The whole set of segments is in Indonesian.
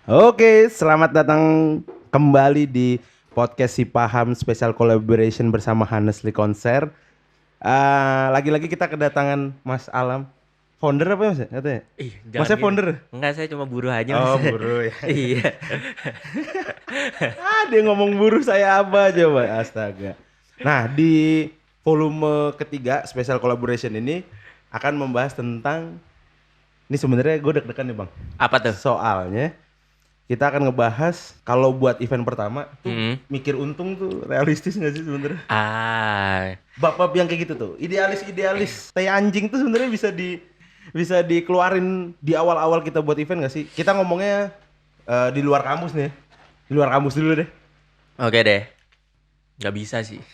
Oke, selamat datang kembali di podcast Si Paham Special Collaboration bersama Honestly Konser. Lagi-lagi kita kedatangan Mas Alam. Founder apa ya Mas? Katanya? Ih, jangan Masnya gitu. founder? Enggak, saya cuma buruh aja, Mas. Oh, buruh ya. Iya. Dia ngomong buruh saya apa coba? Astaga. Nah, di volume ketiga Special Collaboration ini akan membahas tentang ini sebenarnya gue deg-degan nih Bang. Apa tuh? Soalnya kita akan ngebahas kalau buat event pertama tuh mikir untung tuh realistis nggak sih sebenarnya? Ah, Bab-bab yang kayak gitu tuh, idealis tai anjing tuh sebenarnya bisa dikeluarin di awal-awal kita buat event nggak sih? Kita ngomongnya di luar kampus nih, ya. Di luar kampus dulu deh. oke deh. Nggak bisa sih.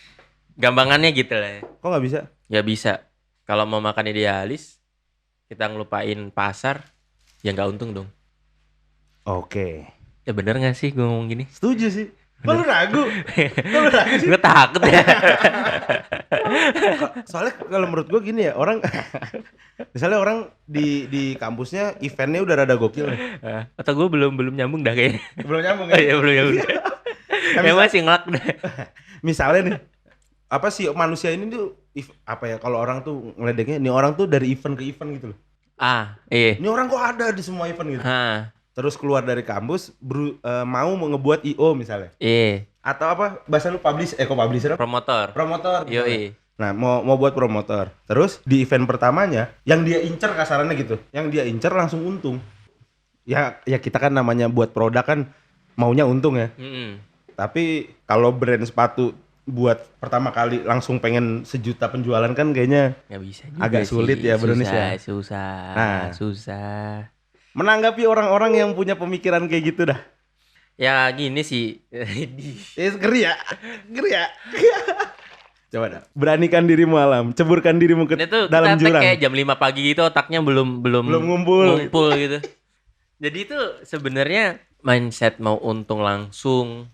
Gampangannya gitu lah ya. Kok nggak bisa? Nggak bisa. Kalau mau makan idealis, kita ngelupain pasar, ya nggak untung dong. Oke, Ya bener nggak sih gue ngomong gini? setuju sih. Kok lu ragu? Kok lu ragu sih? Gue takut ya. Soalnya kalau menurut gue gini ya, orang misalnya orang di kampusnya eventnya udah rada gokil nih. Atau gue belum nyambung dah kayaknya. Belum nyambung Oh ya? iya, belum nyambung. Nah, Ya masih ngelak dah. misalnya nih, apa sih manusia ini tuh apa ya, kalau orang tuh ngeledeknya ini orang tuh dari event ke event gitu loh. Ah, iya. Ini orang kok ada di semua event gitu. Hah, Terus keluar dari kampus mau ngebuat IO misalnya. iya. Atau apa bahasa lu publisher apa? Promotor. Promotor misalnya. Yoi. Nah, mau buat promotor. Terus di event pertamanya yang dia incer kasarannya gitu. Yang dia incer langsung untung. Ya kita kan namanya buat produk kan maunya untung ya. Tapi kalau brand sepatu buat pertama kali langsung pengen 1 juta penjualan kan kayaknya Nggak bisa juga agak sih. sulit ya Bro Nis ya. Susah. Nah. Susah. Menanggapi orang-orang yang punya pemikiran kayak gitu dah. Ya gini sih. Ngeri ya. Ngeri ya. Coba dah. Beranikan dirimu Alam, ceburkan dirimu ke Ini tuh dalam kita tag jurang. kayak jam 5 pagi gitu, otaknya belum Ngumpul. gitu. Jadi itu sebenarnya mindset mau untung langsung,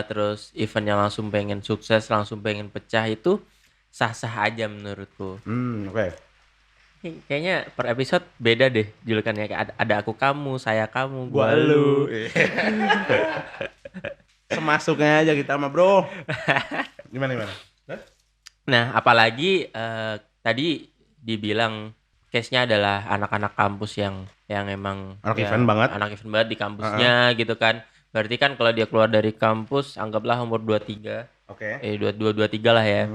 terus eventnya langsung pengen sukses, langsung pengen pecah itu sah-sah aja menurutku. Oke. Kayaknya per episode beda deh julukannya, kayak ada aku kamu, saya kamu, Gua lu. Semasuknya aja kita sama Bro. Gimana? Hah? Nah, apalagi tadi dibilang case-nya adalah anak-anak kampus yang emang Anak ya, event banget. anak event banget di kampusnya gitu kan. Berarti kan kalau dia keluar dari kampus anggaplah umur 23, Oke. 23 lah ya.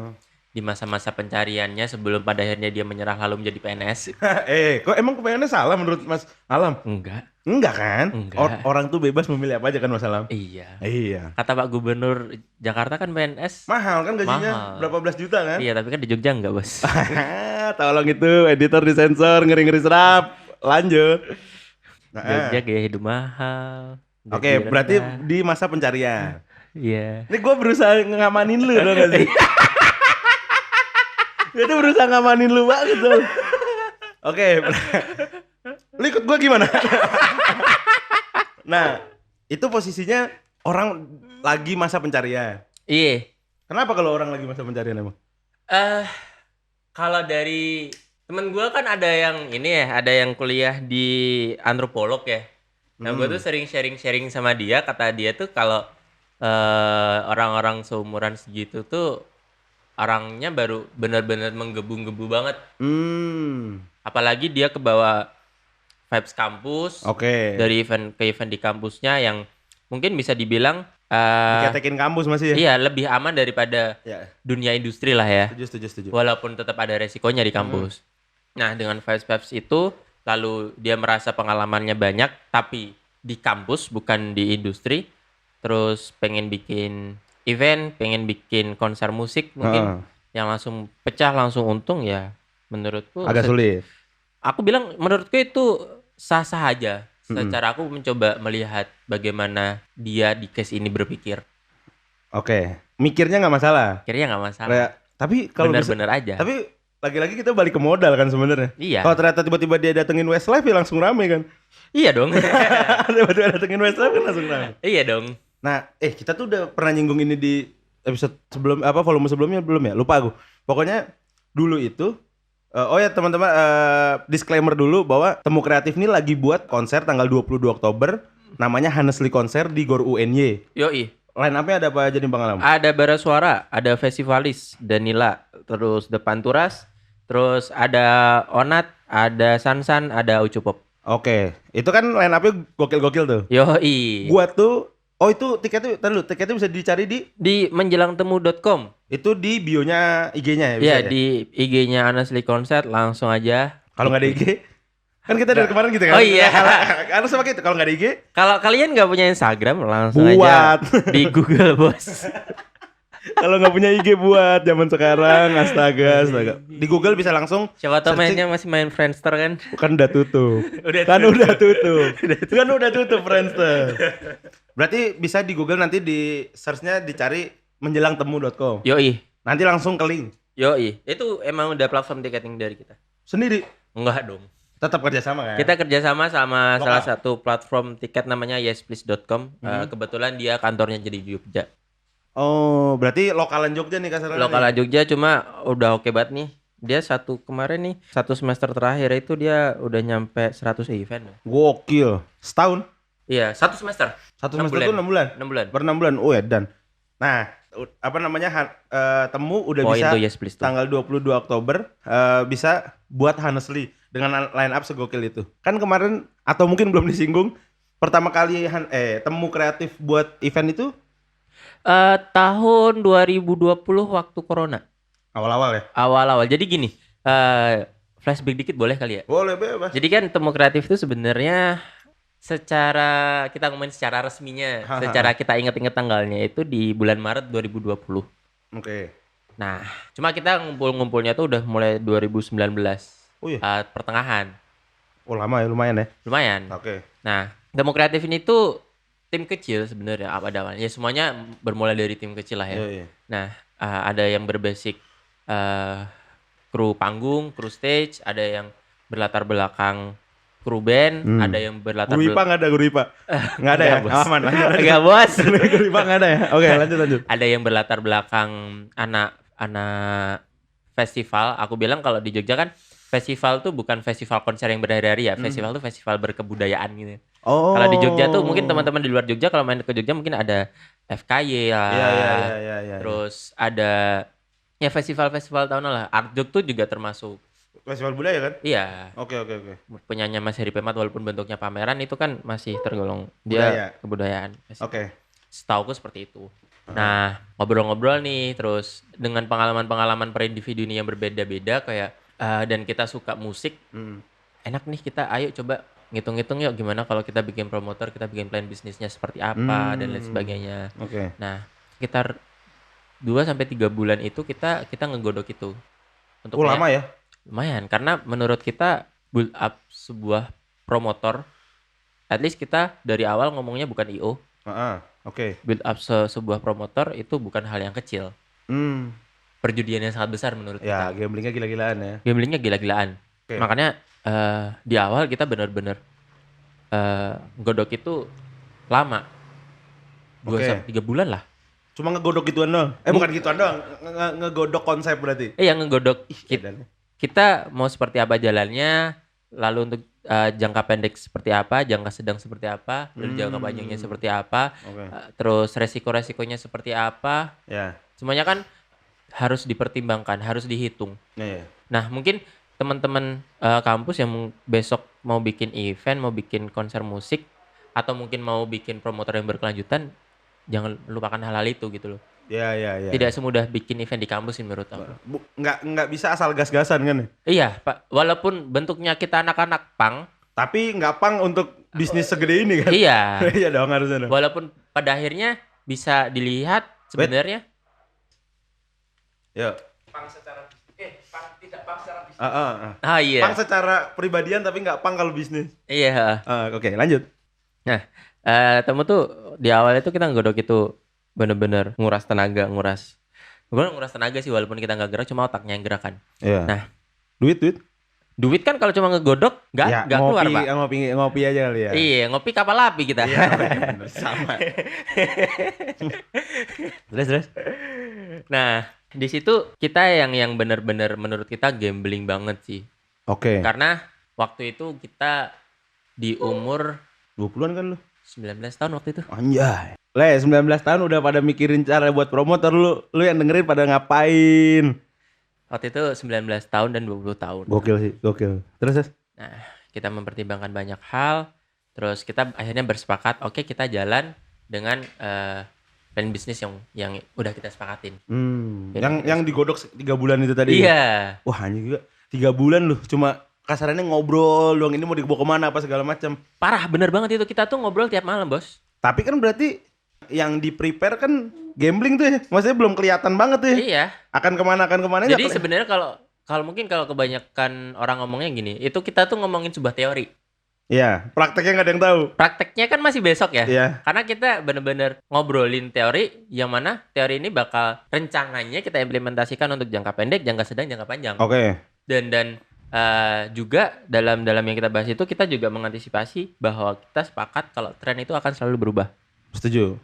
Di masa-masa pencariannya sebelum pada akhirnya dia menyerah lalu menjadi PNS. Kok emang kepengennya salah menurut Mas Alam? Enggak. Enggak kan? Enggak. Orang tuh bebas memilih apa aja kan Mas Alam? Iya. Iya. Kata Pak Gubernur Jakarta kan PNS Mahal kan gajinya? Mahal. Berapa belas juta kan? Iya, tapi kan di Jogja enggak, Bos. Tolong itu editor disensor, ngeri-ngeri serap. Lanjut. Jogja gaya hidup mahal. Oke, gaji berarti rendah. di masa pencarian. Iya. Ini gue berusaha ngamanin lu dong gak sih? Gue tuh berusaha ngamanin lu banget tuh. Oke. Lu ikut gue gimana? Nah, itu posisinya orang lagi masa pencarian. Iya. Kenapa kalau orang lagi masa pencarian emang? Kalau dari temen gue kan ada yang ini ya, ada yang kuliah di antropolog ya. Nah, gue tuh sering sharing sama dia, kata dia tuh kalau orang-orang seumuran segitu tuh orangnya baru benar-benar menggebu-gebu banget. Apalagi dia kebawa vibes kampus. Oke. Dari event ke event di kampusnya yang mungkin bisa dibilang Diketekin kampus masih ya? iya, lebih aman daripada Ya. dunia industri lah ya. Setuju. Walaupun tetap ada resikonya di kampus. Nah, dengan vibes itu lalu dia merasa pengalamannya banyak tapi di kampus bukan di industri. Terus pengen bikin event, pengen bikin konser musik mungkin yang langsung pecah, langsung untung ya menurutku Agak sulit. Aku bilang menurutku itu sah-sah aja. Secara aku mencoba melihat bagaimana dia di case ini berpikir. Oke. Mikirnya nggak masalah. Akhirnya nggak masalah. Tapi kalau Bener-bener aja. Tapi lagi-lagi kita balik ke modal kan sebenarnya. Iya. Kalau ternyata tiba-tiba dia datengin Westlife ya langsung rame kan. Iya dong. Tiba-tiba datengin Westlife kan langsung rame. Iya dong. Nah, kita tuh udah pernah nyinggung ini di episode sebelum volume sebelumnya belum ya? Lupa aku. Pokoknya dulu itu teman-teman disclaimer dulu bahwa Temu Kreatif ini lagi buat konser tanggal 22 Oktober namanya Honestly Konser di Gor UNY. Yoi. Line up-nya ada apa aja nih Bang Alam? Ada Bara Suara, ada Festivalis, Danila, terus Depan Turas, terus ada Onat, ada Sansan, ada Ucupop. Oke, itu kan line up-nya gokil-gokil tuh. Yoi. Gua tuh, oh itu tiketnya bisa dicari Di menjelangtemu.com. itu di bio-nya IG-nya ya? Bisa Iya, ya? di IG-nya Honestly Concert langsung aja. Kalau nggak ada IG, kan kita dari kemarin gitu kan? Oh iya. Harus sama gitu, kalau nggak ada IG, Kalau kalian nggak punya Instagram, langsung buat. aja di Google, Bos. Kalau nggak punya IG buat zaman sekarang, astaga. Di Google bisa langsung. Siapa tahu searching. mainnya masih main Friendster kan? Kan udah tutup. Udah tutup Friendster. Berarti bisa di Google nanti di search-nya dicari menjelangtemu.com. Yoi. Nanti langsung ke link. Yoi. Itu emang udah platform tiketing dari kita. Sendiri. Enggak dong. Tetap kerjasama kan? Kita kerjasama sama Lokal. salah satu platform tiket namanya yesplease.com. Kebetulan dia kantornya jadi di Jogja. Oh, berarti lokalan Jogja nih kasarnya. Lokalan Jogja cuma udah oke banget nih. Dia kemarin nih, satu semester terakhir itu dia udah nyampe 100 event. Gokil. Setahun? Iya, satu semester. Satu 6 semester bulan. itu 6 bulan? 6 bulan. Per 6 bulan. Oh ya, dan. Nah, apa namanya, temu udah Poin bisa tuh Yes Please tuh. tanggal 22 Oktober bisa buat Honestly dengan line up segokil itu. Kan kemarin, atau mungkin belum disinggung, pertama kali temu kreatif buat event itu Tahun 2020 waktu corona. awal-awal ya? Awal-awal. Jadi gini, flashback dikit boleh kali ya? Boleh bebas. Jadi kan temu kreatif itu sebenarnya secara kita ngomongin secara resminya, secara kita inget-inget tanggalnya itu di bulan Maret 2020. Oke. Nah, cuma kita ngumpul-ngumpulnya tuh udah mulai 2019. Oh iya. Pertengahan. Oh lama ya, lumayan ya. Lumayan. Oke. Nah, temu kreatif ini tuh tim kecil sebenarnya apa awalnya. Ya semuanya bermula dari tim kecil lah ya. Iya. Nah, ada yang berbasic kru panggung, kru stage, ada yang berlatar belakang kru band, ada yang berlatar Guru IPA nggak ada guru IPA? Nggak ada ya? Bos. Aman. Enggak, Bos. Guru IPA nggak ada ya? Oke, lanjut. Ada yang berlatar belakang anak festival. Aku bilang kalau di Jogja kan festival tuh bukan festival konser yang berhari-hari ya. Festival tuh festival berkebudayaan gitu. Oh. Kalau di Jogja tuh mungkin teman-teman di luar Jogja kalau main ke Jogja mungkin ada FKY ya. Iya. Terus ada ya festival-festival tahunan lah. Artjog tuh juga termasuk. Festival budaya kan? Iya. Oke. Punyanya Mas Heri Pemat walaupun bentuknya pameran itu kan masih tergolong dia kebudayaan. Oke. Setauku seperti itu. Nah, ngobrol-ngobrol nih terus dengan pengalaman-pengalaman per individu ini yang berbeda-beda kayak dan kita suka musik. Enak nih kita ayo coba ngitung-ngitung yuk gimana kalau kita bikin promotor, kita bikin plan bisnisnya seperti apa dan lain sebagainya. Oke. Nah, sekitar 2 sampai 3 bulan itu kita ngegodok itu. Untuk Lama ya? Lumayan karena menurut kita build up sebuah promotor at least kita dari awal ngomongnya bukan IO. Oke. Build up sebuah promotor itu bukan hal yang kecil. Perjudian yang sangat besar menurut Ya, kita. gamblingnya gila-gilaan ya. Gamblingnya gila-gilaan. Oke. Makanya di awal kita benar-benar godok itu lama. 2 sampai 3 bulan lah. Cuma ngegodok gituan doang? Bukan gituan doang, ngegodok konsep berarti? Iya ngegodok. Edan. Kita mau seperti apa jalannya, lalu untuk jangka pendek seperti apa, jangka sedang seperti apa, lalu jangka panjangnya seperti apa, terus resiko-resikonya seperti apa. Ya. Semuanya kan harus dipertimbangkan, harus dihitung. Iya. Nah, mungkin teman-teman kampus yang besok mau bikin event, mau bikin konser musik, atau mungkin mau bikin promotor yang berkelanjutan, jangan lupakan hal-hal itu gitu loh. Iya. Tidak semudah bikin event di kampus sih menurut aku. Nggak bisa asal gas-gasan kan? Iya, Pak. Walaupun bentuknya kita anak-anak pang, tapi nggak pang untuk bisnis segede ini kan? Iya. Iya dong harusnya dong. Walaupun pada akhirnya bisa dilihat sebenarnya. Ya. Pang secara tidak pang secara bisnis. Iya. Pang secara pribadian tapi nggak pang kalau bisnis. Iya. Oke, lanjut. Nah, temu tuh di awal itu kita nggodok itu bener-bener nguras tenaga, nguras tenaga sih walaupun kita nggak gerak, cuma otaknya yang gerakan. Iya. Nah, duit kan kalau cuma ngegodok nggak keluar, Pak. Ngopi aja kali ya. Iya, ngopi kapal api kita. Iya, bener, sama. Terus. Nah, di situ kita yang benar-benar menurut kita gambling banget sih. Oke. Karena waktu itu kita di umur 20-an kan lu? 19 tahun waktu itu. Anjay. 19 tahun udah pada mikirin cara buat promotor, lu yang dengerin pada ngapain? Waktu itu 19 tahun dan 20 tahun. Gokil sih, gokil. Terus? Nah, kita mempertimbangkan banyak hal. Terus kita akhirnya bersepakat, oke kita jalan dengan plan bisnis yang udah kita sepakatin. Yang digodok 3 bulan itu tadi. Iya. Wah, anjing juga 3 bulan loh, cuma kasarannya ngobrol doang, ini mau dibawa kemana apa segala macam. Parah, bener banget itu. Kita tuh ngobrol tiap malam, Bos. Tapi kan berarti yang di prepare kan gambling tuh ya, maksudnya belum kelihatan banget tuh ya. Iya. Akan kemana. Jadi sebenarnya kalau mungkin kalau kebanyakan orang ngomongnya gini, itu kita tuh ngomongin sebuah teori. Iya, prakteknya nggak ada yang tahu. Prakteknya kan masih besok ya. Iya. Karena kita bener-bener ngobrolin teori, yang mana teori ini bakal rencananya kita implementasikan untuk jangka pendek, jangka sedang, jangka panjang. Oke. Dan juga dalam yang kita bahas itu kita juga mengantisipasi bahwa kita sepakat kalau tren itu akan selalu berubah. Setuju.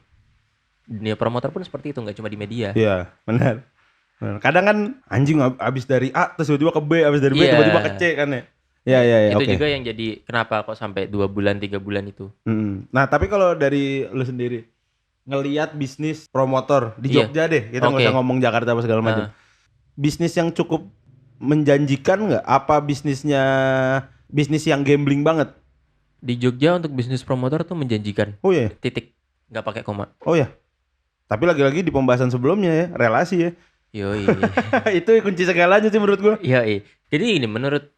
Dunia promotor pun seperti itu, nggak cuma di media. Iya, benar. Kadang kan anjing abis dari A terus tiba-tiba ke B, abis dari B Iya. tiba-tiba ke C kan ya. Iya, Itu oke. juga yang jadi kenapa kok sampai 2 bulan 3 bulan itu. Nah, tapi kalau dari lu sendiri ngelihat bisnis promotor di Iya. Jogja deh, kita nggak Oke. usah ngomong Jakarta apa segala macam. Bisnis yang cukup menjanjikan nggak? Apa bisnis yang gambling banget? Di Jogja untuk bisnis promotor tuh menjanjikan. Oh iya. Titik, nggak pakai koma. Oh ya. Tapi lagi-lagi di pembahasan sebelumnya ya, relasi ya. Yoi. Itu kunci segalanya sih menurut gua. Yoi. Jadi ini menurut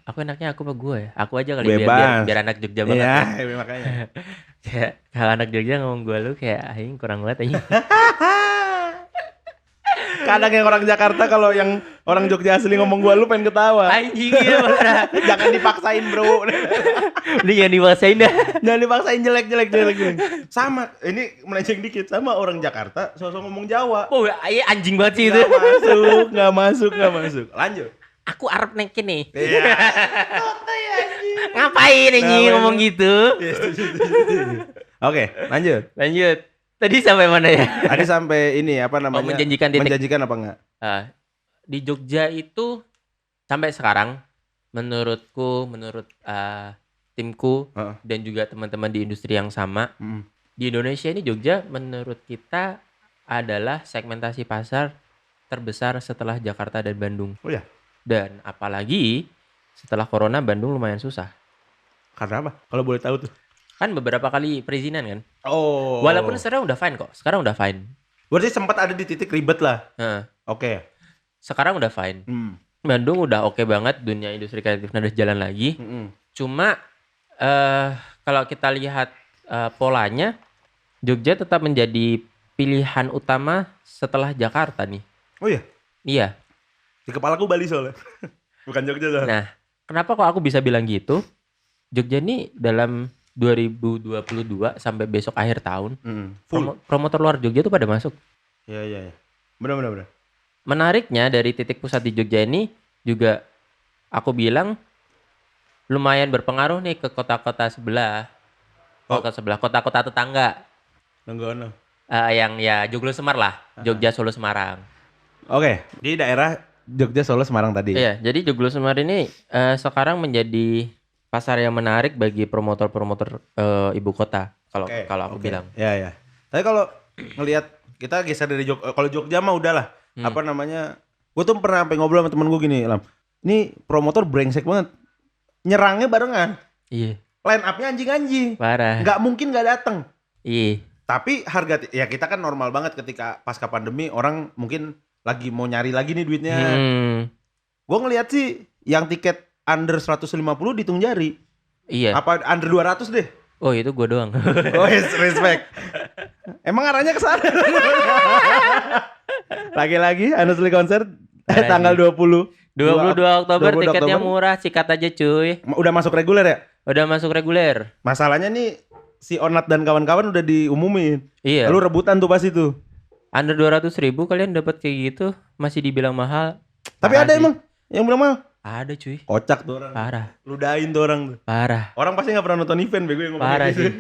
aku enaknya aku apa gue ya? Aku aja kali Bebas. biar anak Jogja banget. Iya, Ya. makanya. Kayak kalau anak Jogja ngomong gue lu kayak aing kurang banget aing. Kadang yang orang Jakarta kalau yang orang Jogja asli ngomong gua lu pengen ketawa. Anjing ya parah. Jangan dipaksain, Bro. Ini yang diwasain dah. Jangan dipaksain jelek. Sama, ini melenceng dikit, sama orang Jakarta sosok ngomong Jawa. Oh, iya anjing banget sih itu. Nggak masuk. Lanjut. Aku arep naikin nih. Iya. Ngapain anjing Ngapain? ngomong gitu? Iya, setuju. Oke, Lanjut. Tadi sampai mana ya? Tadi sampai ini apa namanya? menjanjikan titik. Menjanjikan apa enggak? Di Jogja itu sampai sekarang menurut timku Heeh. dan juga teman-teman di industri yang sama, di Indonesia ini Jogja menurut kita adalah segmentasi pasar terbesar setelah Jakarta dan Bandung. Oh ya. Dan apalagi setelah corona Bandung lumayan susah. Karena apa? Kalau boleh tahu tuh. Kan beberapa kali perizinan kan. Oh. Walaupun sekarang udah fine kok. Sekarang udah fine. Berarti sempat ada di titik ribet lah. Nah, Oke. sekarang udah fine. Bandung udah oke banget, dunia industri kreatifnya udah jalan lagi. Cuma kalau kita lihat polanya, Jogja tetap menjadi pilihan utama setelah Jakarta nih. Oh iya. Iya. Di kepalaku Bali soalnya. Bukan Jogja soalnya. Nah, kenapa kok aku bisa bilang gitu? Jogja nih dalam 2022 sampai besok akhir tahun, Full. promotor luar Jogja tuh pada masuk. Iya. Benar. Menariknya dari titik pusat di Jogja ini juga aku bilang lumayan berpengaruh nih ke kota-kota sebelah. Kota-kota tetangga. Nenggono. Yang ya Joglo Semar lah, Jogja Solo Semarang. Oke, di daerah Jogja Solo Semarang tadi. Iya, jadi Joglo Semar ini sekarang menjadi pasar yang menarik bagi promotor-promotor ibu kota kalau aku bilang. Iya. Tapi kalau ngelihat kita geser dari kalau Jogja mah udahlah. Apa namanya? Gue tuh pernah sampai ngobrol sama temen gue gini, Lam. Ini promotor brengsek banget. Nyerangnya barengan. Iya. Line up-nya anjing-anjing. Parah. Nggak mungkin nggak datang. Iya. Tapi harga ya kita kan normal banget ketika pasca pandemi orang mungkin lagi mau nyari lagi nih duitnya. Gue ngelihat sih yang tiket under 150 dihitung jari. Iya. Apa under 200 deh. Oh, itu gue doang. Oh, yes, respect. Emang arahnya ke sana. Lagi-lagi Anusli konser tanggal 20. 22 Oktober 22 tiketnya Oktober. murah, sikat aja cuy. Udah masuk reguler ya? Udah masuk reguler. Masalahnya nih si Onat dan kawan-kawan udah diumumin. Iya. Lu rebutan tuh pas itu. Under 200.000 kalian dapat kayak gitu masih dibilang mahal. Tapi Parah ada sih. emang yang bilang mahal. Ada cuy. Kocak tuh orang. Parah. Ludahin tuh orang tuh. Parah. Orang pasti nggak pernah nonton event bego yang ngomong Parah gitu. sih.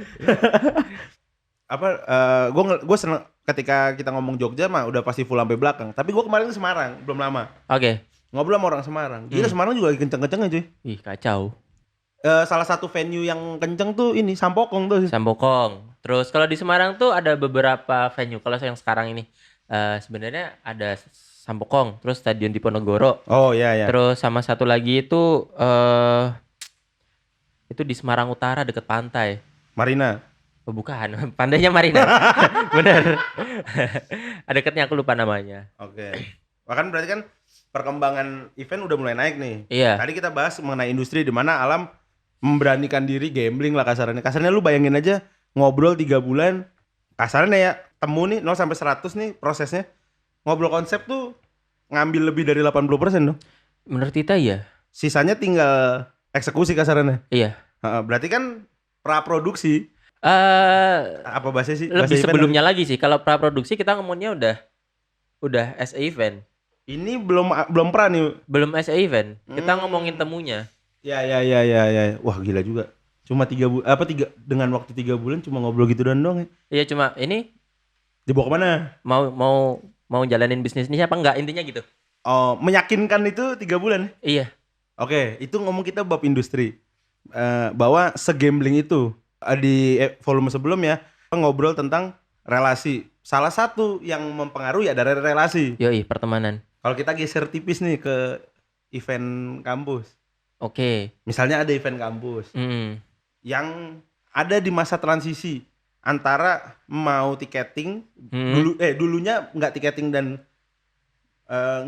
Gue seneng ketika kita ngomong Jogja mah udah pasti full sampai belakang. Tapi gue kemarin ke Semarang belum lama. Oke. Ngobrol sama orang Semarang. Gila Semarang juga lagi kenceng-kencengnya cuy. Ih, kacau. Salah satu venue yang kenceng tuh ini Sampokong tuh. Sambokong. Terus kalau di Semarang tuh ada beberapa venue. Kalau yang sekarang ini sebenarnya ada Sambokong, terus Stadion Diponegoro. Oh iya ya. Terus sama satu lagi itu di Semarang Utara deket pantai. Marina. Oh, bukan, pantainya Marina. Bener. Deketnya aku lupa namanya. Oke. Bahkan berarti kan perkembangan event udah mulai naik nih. Iya. Tadi kita bahas mengenai industri di mana Alam memberanikan diri gambling lah kasarnya. Kasarnya lu bayangin aja ngobrol 3 bulan. Kasarnya ya temu nih 0 sampai 100 nih prosesnya. Ngobrol konsep tuh ngambil lebih dari 80% dong. Menurut Tita ya? Sisanya tinggal eksekusi kasarnya. Iya. Berarti kan praproduksi. Apa bahasa sih? Lebih Bahasa sebelumnya lagi sih. Kalau praproduksi kita ngomongnya udah as a event. Ini belum pernah nih. Belum as a event. Kita ngomongin temunya. Ya. Wah gila juga. Cuma 3 bulan dengan waktu 3 bulan cuma ngobrol gitu doang ya. Iya, cuma ini Dibawa kemana? mau jalanin bisnis ini apa enggak, intinya gitu. Oh, meyakinkan itu 3 bulan. Iya. Oke, itu ngomong kita bab industri. Bahwa segambling itu di volume sebelumnya ngobrol tentang relasi. Salah satu yang mempengaruhi adalah relasi. Yoi, pertemanan. Kalau kita geser tipis nih ke event kampus. Oke. Misalnya ada event kampus yang ada di masa transisi antara mau tiketing dulunya nggak tiketing dan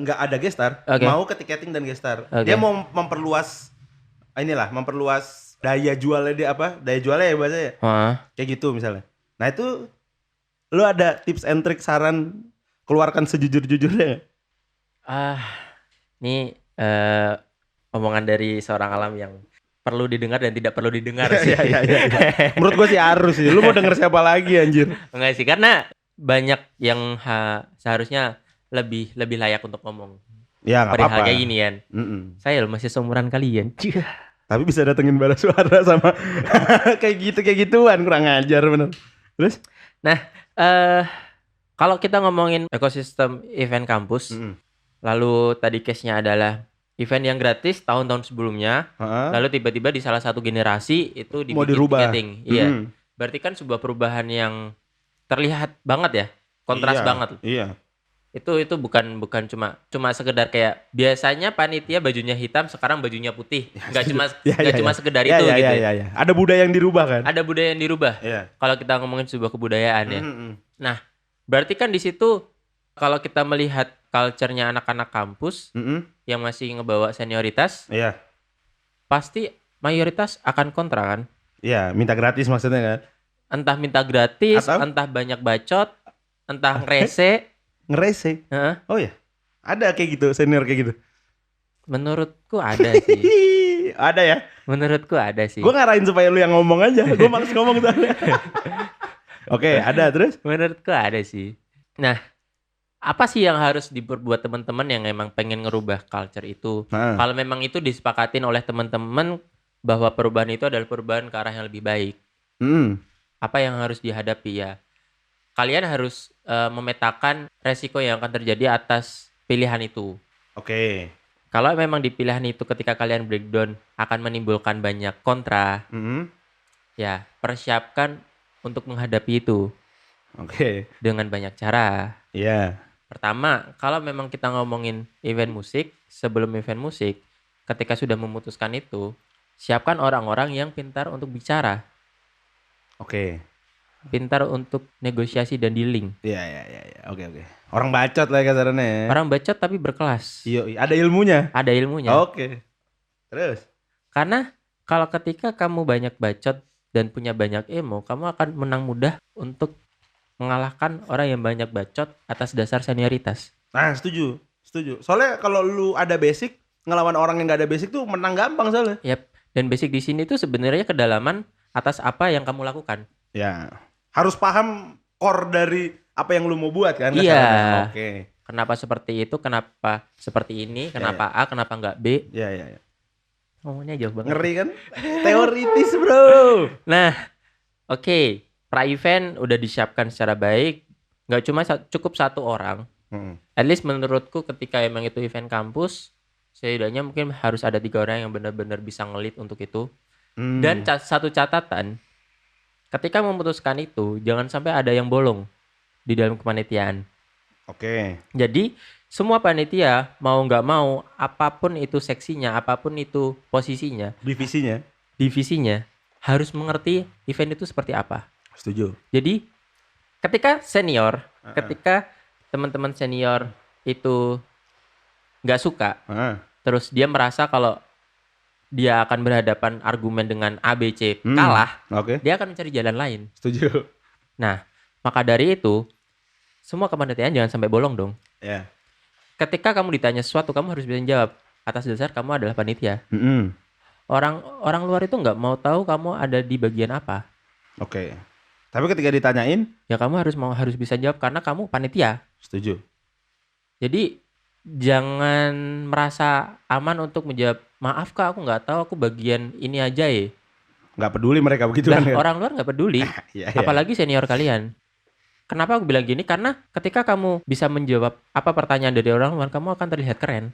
nggak ada gestar, mau ke tiketing dan gestar. Dia mau memperluas daya jualnya dia daya jualnya ya bahasanya. Kayak gitu misalnya. Nah itu lu ada tips and trick saran keluarkan sejujur-jujurnya? Ini omongan dari seorang Alam yang perlu didengar dan tidak perlu didengar sih. Iya. Menurut gue sih harus sih. Lu mau denger siapa lagi anjir? Enggak sih, karena banyak yang seharusnya lebih layak untuk ngomong. Ya nggak perihal apa-apa. kayak gini kan. Saya loh masih seumuran kalian. Tapi bisa datengin bara suara sama kayak gituan, kurang ajar bener. Terus? Nah, kalau kita ngomongin ekosistem event kampus, lalu tadi case-nya adalah event yang gratis tahun-tahun sebelumnya, lalu tiba-tiba di salah satu generasi itu dibikin mau dirubah. tiketing. Iya. Berarti kan sebuah perubahan yang terlihat banget ya, kontras banget. Iya. Itu bukan cuma sekedar kayak biasanya panitia bajunya hitam, sekarang bajunya putih. Enggak cuma sekedar itu gitu. Iya. Ada budaya yang dirubah kan? Ada budaya yang dirubah. Iya. Kalau kita ngomongin sebuah kebudayaan ya. Nah, berarti kan di situ kalau kita melihat culture-nya anak-anak kampus yang masih ngebawa senioritas, iya, pasti mayoritas akan kontra kan? Iya, minta gratis maksudnya kan? Entah minta gratis, atau entah banyak bacot, entah ngerese. Ngerese? Oh ya, ada kayak gitu, senior kayak gitu? Menurutku ada sih. Ada ya? Menurutku ada sih. Gue ngarahin supaya lu yang ngomong aja, gue males ngomong soalnya. Oke, ada terus? Menurutku ada sih. Nah, apa sih yang harus diperbuat teman-teman yang emang pengen ngerubah culture itu? Kalau memang itu disepakatin oleh teman-teman bahwa perubahan itu adalah perubahan ke arah yang lebih baik. Apa yang harus dihadapi ya? Kalian harus memetakan resiko yang akan terjadi atas pilihan itu. Oke. Kalau memang di pilihan itu ketika kalian breakdown akan menimbulkan banyak kontra, ya persiapkan untuk menghadapi itu. Oke. Dengan banyak cara. Iya. Pertama, kalau memang kita ngomongin event musik, sebelum event musik, ketika sudah memutuskan itu, siapkan orang-orang yang pintar untuk bicara. Oke. Pintar untuk negosiasi dan dealing. Iya. Oke. Orang bacot lah kasarannya. Orang bacot tapi berkelas. Iya, ada ilmunya. Ada ilmunya. Oke. Terus? Karena kalau ketika kamu banyak bacot dan punya banyak emo, kamu akan menang mudah untuk mengalahkan orang yang banyak bacot atas dasar senioritas. Nah, setuju. Soalnya kalau lu ada basic, ngelawan orang yang gak ada basic tuh menang gampang soalnya. Yap. Dan basic di sini tuh sebenarnya kedalaman atas apa yang kamu lakukan. Ya. Harus paham core dari apa yang lu mau buat kan? Iya. Oke. Kenapa seperti itu? Kenapa seperti ini? Kenapa A? Kenapa enggak B? Iya. Ngomongnya jauh banget. Ngeri kan? Teoritis bro. Nah, oke. Pra-event udah disiapkan secara baik. Nggak cuma cukup satu orang. At least menurutku ketika emang itu event kampus, setidaknya mungkin harus ada 3 orang yang benar-benar bisa ngelit untuk itu. Dan satu catatan, ketika memutuskan itu jangan sampai ada yang bolong di dalam kepanitiaan. Oke. Jadi semua panitia mau nggak mau, apapun itu seksinya, apapun itu posisinya, divisinya harus mengerti event itu seperti apa. Setuju. Jadi ketika senior, ketika teman-teman senior itu nggak suka, terus dia merasa kalau dia akan berhadapan argumen dengan A, B, C kalah, dia akan mencari jalan lain. Setuju. Nah, maka dari itu semua kepanitiaan jangan sampai bolong dong. Ya. Ketika kamu ditanya sesuatu, kamu harus bisa jawab atas dasar kamu adalah panitia. Orang luar itu nggak mau tahu kamu ada di bagian apa. Oke. Tapi ketika ditanyain, ya kamu harus bisa jawab karena kamu panitia. Setuju. Jadi jangan merasa aman untuk menjawab, maaf kak, aku nggak tahu, aku bagian ini aja ya. Nggak peduli mereka begitu kan? Orang luar nggak peduli, apalagi senior kalian. Kenapa aku bilang gini? Karena ketika kamu bisa menjawab apa pertanyaan dari orang luar, kamu akan terlihat keren.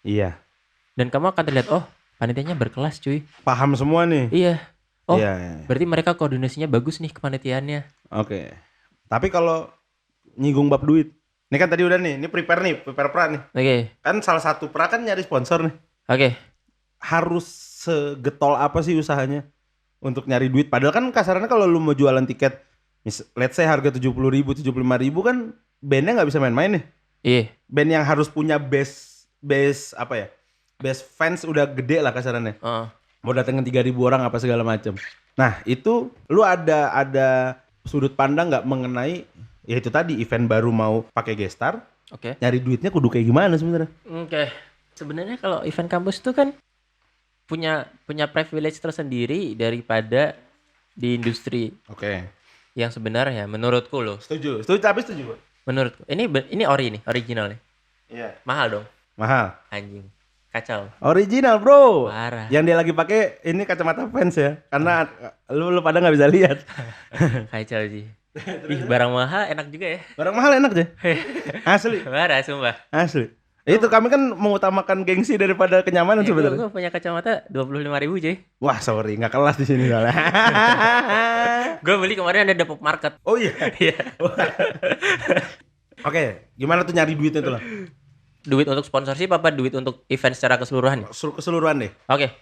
Iya. Dan kamu akan terlihat, oh panitianya berkelas cuy. Paham semua nih. Iya. Oh, iya. Berarti mereka koordinasinya bagus nih kepanitiaannya. Oke. Tapi kalau nyinggung bab duit, ini kan tadi udah nih, ini prepare pra nih. Oke. Kan salah satu pra kan nyari sponsor nih. Oke. Harus segetol apa sih usahanya untuk nyari duit? Padahal kan kasarannya kalau lu mau jualan tiket, let's say harga 70.000, 75.000 kan bandnya nggak bisa main-main nih. Iya. Band yang harus punya base apa ya? Base fans udah gede lah kasarannya. Mau datengin 3.000 orang apa segala macam. Nah itu lu ada sudut pandang nggak mengenai ya itu tadi event baru mau pakai gestar? Oke. Nyari duitnya kudu kayak gimana sebenarnya? Oke. Sebenarnya kalau event kampus itu kan punya privilege tersendiri daripada di industri. Oke. Yang sebenarnya menurutku loh. Setuju. Tapi setuju. Menurutku ini original nih. Iya. Mahal dong. Mahal. Anjing. Kacau. Original bro. Parah. Yang dia lagi pakai ini kacamata fans ya, karena lu pada nggak bisa lihat. Kacau sih. Ih, barang mahal enak juga ya. Barang mahal enak aja. Asli. Parah sumpah. Asli. Itu kami kan mengutamakan gengsi daripada kenyamanan sebenarnya. Gue punya kacamata 25.000 cuy. Wah sorry, nggak kelas di sini soalnya. Gue beli kemarin ada Depok Market. Oh iya. Oke, gimana tuh nyari duitnya tuh lah? Duit untuk sponsorship apa duit untuk event secara keseluruhan? Keseluruhan deh. Oke.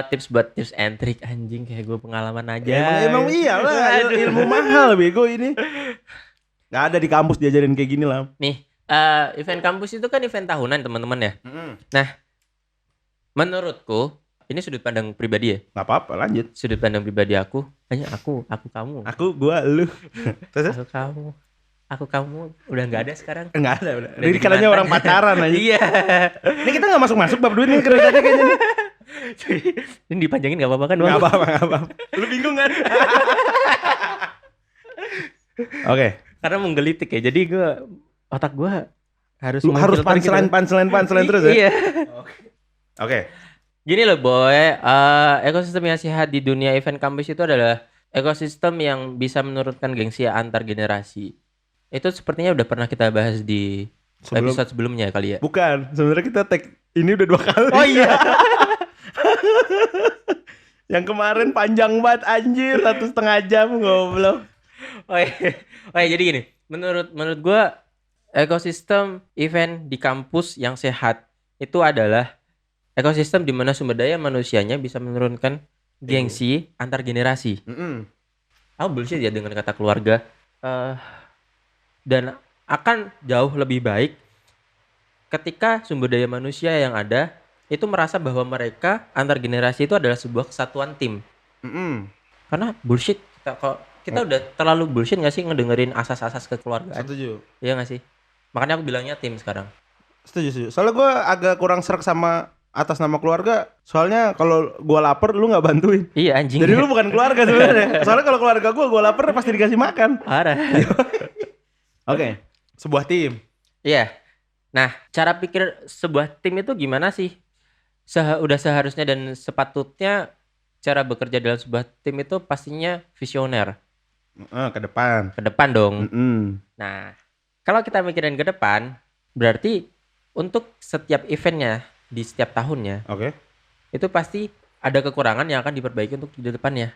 Tips and trick anjing kayak gue pengalaman aja. Emang iyalah ilmu mahal bego ini. Nggak ada di kampus diajarin kayak gini lah. Nih, event kampus itu kan event tahunan teman-teman ya. Nah, menurutku ini sudut pandang pribadi ya. Nggak apa-apa, lanjut. Sudut pandang pribadi aku, hanya aku kamu. Aku, gua, lu. Terus? Aku kamu udah nggak ada sekarang. Nggak ada udah. Jadi katanya orang pacaran aja. Iya. Ini kita nggak masuk bab duit nih kerjanya kayaknya nih. Ini dipanjangin nggak apa-apa kan? Nggak apa-apa. Lu bingung kan? Oke. Karena menggelitik ya. Jadi otak gue harus punchline terus ya. Iya. Oke. Gini loh boy, ekosistem yang sehat di dunia event kampus itu adalah ekosistem yang bisa menurunkan gengsi antar generasi. Itu sepertinya udah pernah kita bahas di episode sebelumnya kali ya. Bukan, sebenarnya kita tag ini udah 2 kali. Oh iya. Yang kemarin panjang banget anjir, 1,5 jam goblok. Oh iya, jadi gini, menurut gue ekosistem event di kampus yang sehat itu adalah ekosistem di mana sumber daya manusianya bisa menurunkan gengsi antar generasi. Aku bullshit ya dengan kata keluarga. Dan akan jauh lebih baik ketika sumber daya manusia yang ada itu merasa bahwa mereka antar generasi itu adalah sebuah kesatuan tim. Karena bullshit kita udah terlalu bullshit nggak sih ngedengerin asas-asas kekeluargaan? Setuju. Iya nggak sih? Makanya aku bilangnya tim sekarang. Setuju. Soalnya gue agak kurang serak sama atas nama keluarga. Soalnya kalau gue lapar lu nggak bantuin. Iya anjing. Jadi lu bukan keluarga sebenarnya. Soalnya kalau keluarga gue lapar pasti dikasih makan. Parah. Oke. Sebuah tim. Iya. Nah, cara pikir sebuah tim itu gimana sih? Udah seharusnya dan sepatutnya cara bekerja dalam sebuah tim itu pastinya visioner. Ke depan. Ke depan dong. Nah, kalau kita mikirin ke depan, berarti untuk setiap eventnya di setiap tahunnya, oke, itu pasti ada kekurangan yang akan diperbaiki untuk di depannya,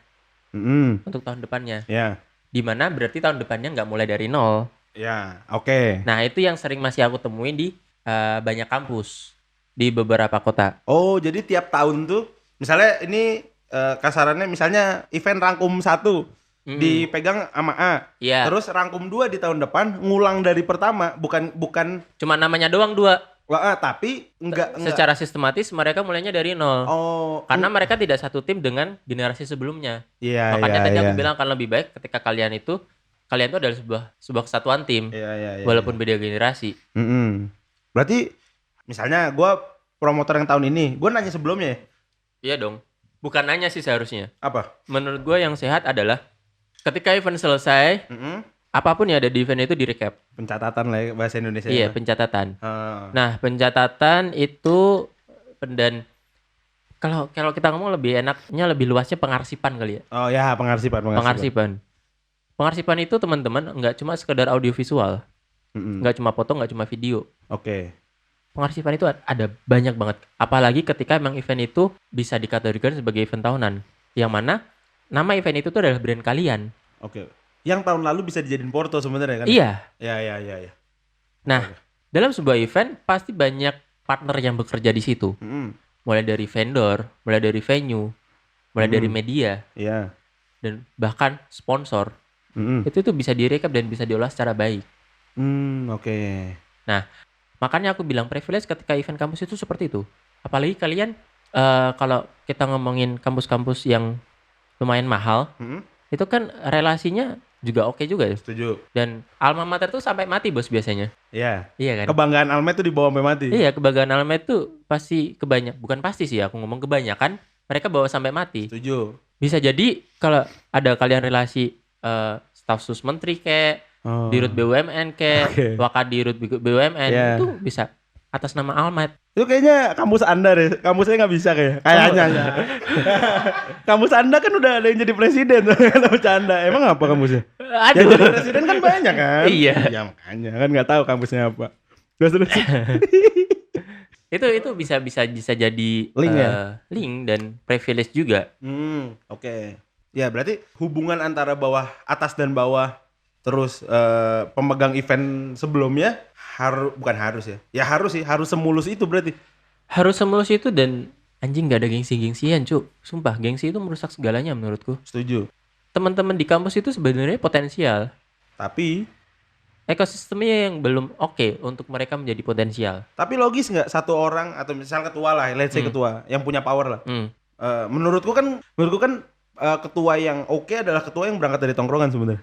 untuk tahun depannya. Ya. Dimana berarti tahun depannya nggak mulai dari nol. Ya, oke. Nah itu yang sering masih aku temuin di banyak kampus di beberapa kota. Oh, jadi tiap tahun tuh misalnya ini kasarannya misalnya event rangkum 1 dipegang sama A. Iya. Terus rangkum 2 di tahun depan ngulang dari pertama, bukan Cuma namanya doang 2. tapi enggak. Secara sistematis mereka mulainya dari nol. Oh, Karena mereka tidak satu tim dengan generasi sebelumnya. iya, Makanya iya, tadi iya. aku bilang akan lebih baik ketika kalian itu adalah sebuah kesatuan tim, Iya, iya, iya, walaupun beda generasi. Berarti misalnya gua promotor yang tahun ini, gua nanya sebelumnya ya. Iya dong. Bukan nanya sih seharusnya. Apa? Menurut gue yang sehat adalah ketika event selesai, apapun yang ada di event itu direcap. Pencatatan lah ya, bahasa Indonesia. Iya, pencatatan. Ah. Nah, pencatatan itu dan kalau kita ngomong lebih enaknya lebih luasnya pengarsipan kali ya. Oh ya, pengarsipan. Pengarsipan itu teman-teman nggak cuma sekedar audiovisual, nggak cuma foto, nggak cuma video. Oke. Pengarsipan itu ada banyak banget. Apalagi ketika emang event itu bisa dikategorikan sebagai event tahunan, yang mana nama event itu tuh adalah brand kalian. Oke. Yang tahun lalu bisa dijadiin porto sebenarnya kan? Iya. Ya. Nah, dalam sebuah event pasti banyak partner yang bekerja di situ. Mulai dari vendor, mulai dari venue, mulai dari media, Iya. dan bahkan sponsor. Itu tuh bisa direkap dan bisa diolah secara baik. Oke. Nah, makanya aku bilang privilege ketika event kampus itu seperti itu. Apalagi kalian kalau kita ngomongin kampus-kampus yang lumayan mahal, itu kan relasinya juga oke juga ya. Setuju. Dan alma mater tuh sampai mati bos biasanya. Iya. Iya kan? Kebanggaan Almet tuh dibawa sampai mati. Iya, kebanggaan alma itu pasti bukan pasti sih, aku ngomong kebanyakan mereka bawa sampai mati. Setuju. Bisa jadi kalau ada kalian relasi staf sus menteri kayak dirut BUMN kayak Wakadirut BUMN itu bisa atas nama Almet. Itu kayaknya kampus Anda deh. Kampusnya nggak bisa kayaknya. Ya. Kampus Anda kan udah ada yang jadi presiden. Bercanda. Emang apa kampusnya? Yang jadi presiden kan banyak kan? Iya. Ya makanya kan nggak tahu kampusnya apa. Terus. itu bisa jadi Link ya? link dan privilege juga. Oke. Ya berarti hubungan antara atas dan bawah terus pemegang event sebelumnya harus semulus itu berarti. Harus semulus itu dan anjing gak ada gengsi-gengsian cuk. Sumpah gengsi itu merusak segalanya menurutku. Setuju. Teman-teman di kampus itu sebenarnya potensial. Tapi ekosistemnya yang belum oke untuk mereka menjadi potensial. Tapi logis nggak satu orang atau misal ketua lah, let's say ketua yang punya power lah. Menurutku kan ketua yang oke adalah ketua yang berangkat dari tongkrongan sebenarnya.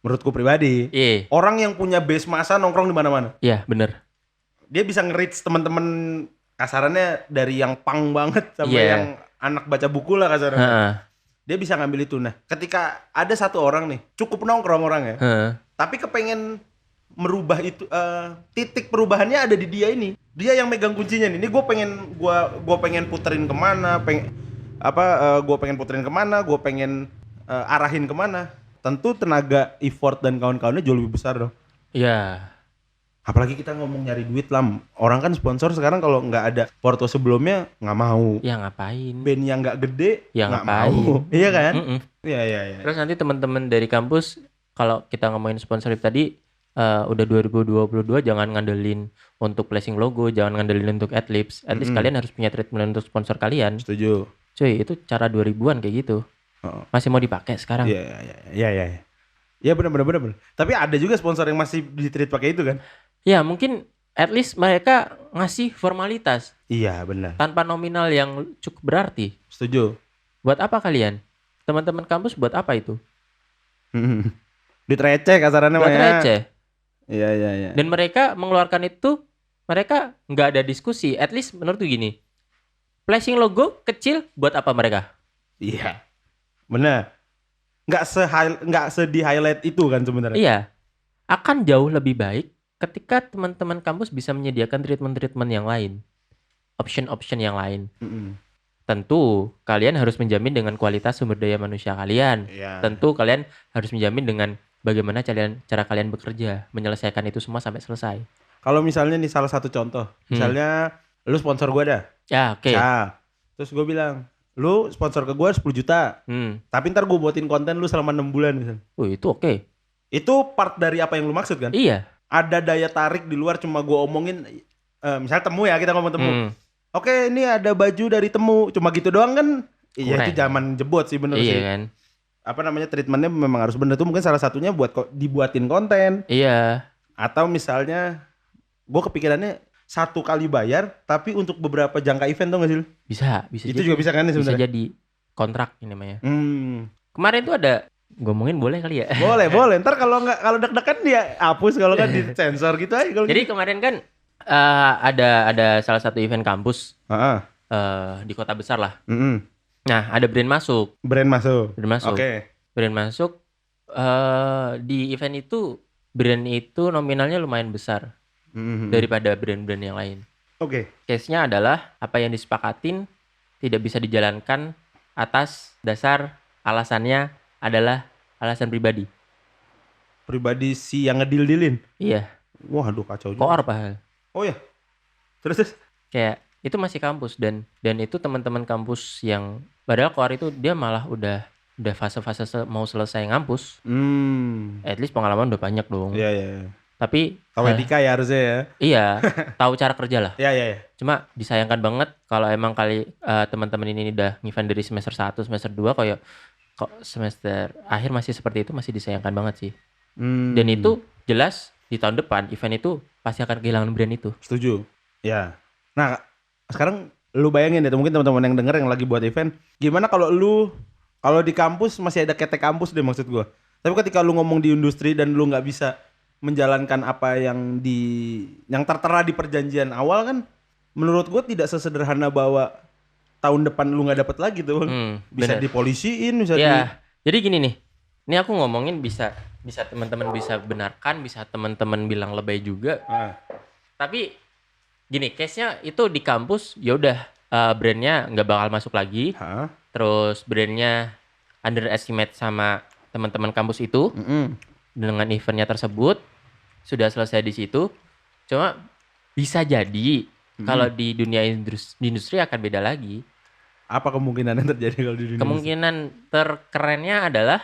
Menurutku pribadi. Iya. Orang yang punya base massa nongkrong di mana-mana. Iya, bener. Dia bisa nge-reach teman-teman kasarannya dari yang punk banget sampai yang anak baca buku lah kasarannya. Dia bisa ngambil itu. Nah, ketika ada satu orang nih, cukup nongkrong orangnya. Tapi kepengen merubah itu, titik perubahannya ada di dia ini. Dia yang megang kuncinya nih. Ini gue pengen puterin kemana, gue pengen arahin kemana. Tentu tenaga, effort dan kawan-kawannya jauh lebih besar dong. Iya. Apalagi kita ngomong nyari duit lah. Orang kan sponsor sekarang kalau nggak ada porto sebelumnya nggak mau. Ya ngapain? Band yang nggak gede ya nggak ngapain? Mau. Iya kan? Iya. Terus nanti teman-teman dari kampus kalau kita ngomongin sponsorship tadi udah 2022 jangan ngandelin untuk placing logo, jangan ngandelin untuk adlibs. At least kalian harus punya treatment untuk sponsor kalian. Setuju. Cuy, itu cara 2000-an kayak gitu. Masih mau dipakai sekarang. Iya. Iya benar. Tapi ada juga sponsor yang masih di-treat pakai itu kan? Ya, mungkin at least mereka ngasih formalitas. Iya, benar. Tanpa nominal yang cukup berarti. Setuju. Buat apa kalian? Teman-teman kampus buat apa itu? Duit receh kasarannya. Buat receh. Iya. Dan mereka mengeluarkan itu, mereka nggak ada diskusi. At least menurut gue gini. Flashing logo kecil buat apa mereka? Iya. Benar. Nggak di-highlight itu kan sebenarnya. Iya. Akan jauh lebih baik ketika teman-teman kampus bisa menyediakan treatment-treatment yang lain. Option-option yang lain. Tentu kalian harus menjamin dengan kualitas sumber daya manusia kalian. Tentu kalian harus menjamin dengan bagaimana cara kalian bekerja, menyelesaikan itu semua sampai selesai. Kalau misalnya nih salah satu contoh, misalnya lu sponsor gue dah. Ya, oke. Nah, terus gue bilang, Lu sponsor ke gue 10 juta. Tapi ntar gue buatin konten lu selama 6 bulan misalnya. Itu oke. Itu part dari apa yang lu maksud kan? Iya. Ada daya tarik di luar cuma gue omongin. Misalnya Temu ya, kita ngomong Temu. Oke, ini ada baju dari Temu. Cuma gitu doang kan? Iya, itu zaman jebot sih bener sih. Iya kan. Apa namanya, treatmentnya memang harus bener. Itu mungkin salah satunya buat dibuatin konten. Iya. Atau misalnya gue kepikirannya satu kali bayar tapi untuk beberapa jangka event tuh gak sih? Bisa itu juga bisa kan sebenarnya? Bisa jadi kontrak ini namanya. Kemarin tuh ada ngomongin boleh kali ya? Boleh. Ntar kalau deg-degan dia hapus, kalau kan disensor gitu aja. Jadi gitu. Kemarin kan ada salah satu event kampus di kota besar lah. Nah, ada brand masuk. Oke. Brand masuk di event itu, brand itu nominalnya lumayan besar daripada brand-brand yang lain. Oke. Case-nya adalah apa yang disepakatin tidak bisa dijalankan atas dasar alasannya adalah alasan pribadi. Pribadi si yang ngedil-dilin? Iya. Wah, aduh kacau juga. Koor padahal. Oh ya. Terus? Kayak itu masih kampus dan itu teman-teman kampus yang padahal koor itu dia malah udah fase-fase mau selesai ngampus. At least pengalaman udah banyak dong. Iya. Tapi tahu etika ya harusnya ya. Iya, tahu cara kerja lah. Iya. Cuma disayangkan banget kalau emang teman-teman ini udah ngevent dari semester 1, semester 2 kok semester akhir masih seperti itu, masih disayangkan banget sih. Dan itu jelas di tahun depan event itu pasti akan kehilangan brand itu. Setuju. Ya. Nah, sekarang lu bayangin ya, mungkin teman-teman yang denger yang lagi buat event, gimana kalau di kampus masih ada ketek kampus deh maksud gua. Tapi ketika lu ngomong di industri dan lu nggak bisa menjalankan apa yang tertera di perjanjian awal kan, menurut gue tidak sesederhana bahwa tahun depan lu nggak dapat lagi tuh, bisa dipolisiin, bisa Jadi gini nih, ini aku ngomongin bisa teman-teman bisa benarkan, bisa teman-teman bilang lebay juga. Tapi gini, case-nya itu di kampus, ya udah brandnya nggak bakal masuk lagi, terus brandnya underestimate sama teman-teman kampus itu dengan eventnya tersebut. Sudah selesai di situ. Cuma bisa jadi kalau di dunia industri akan beda lagi. Apa kemungkinan yang terjadi kalau di dunia? Kemungkinan terkerennya adalah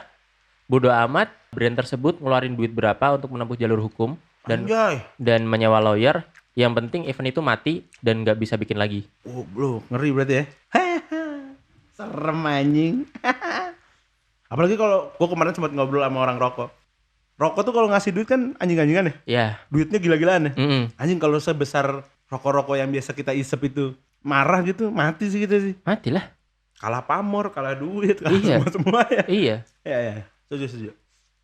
bodo amat brand tersebut ngeluarin duit berapa untuk menempuh jalur hukum dan menyewa lawyer. Yang penting event itu mati dan nggak bisa bikin lagi. Oh, bro, ngeri berarti ya. Serem anjing. Apalagi kalau gue kemarin sempat ngobrol sama orang rokok. Rokok tuh kalau ngasih duit kan anjing-anjingan ya? Iya. Duitnya gila-gilaan ya? Anjing kalau sebesar rokok-rokok yang biasa kita isep itu marah gitu, mati sih kita sih. Matilah. Kalah pamor, kalah duit, kalah semua ya. Iya. Iya. Setuju.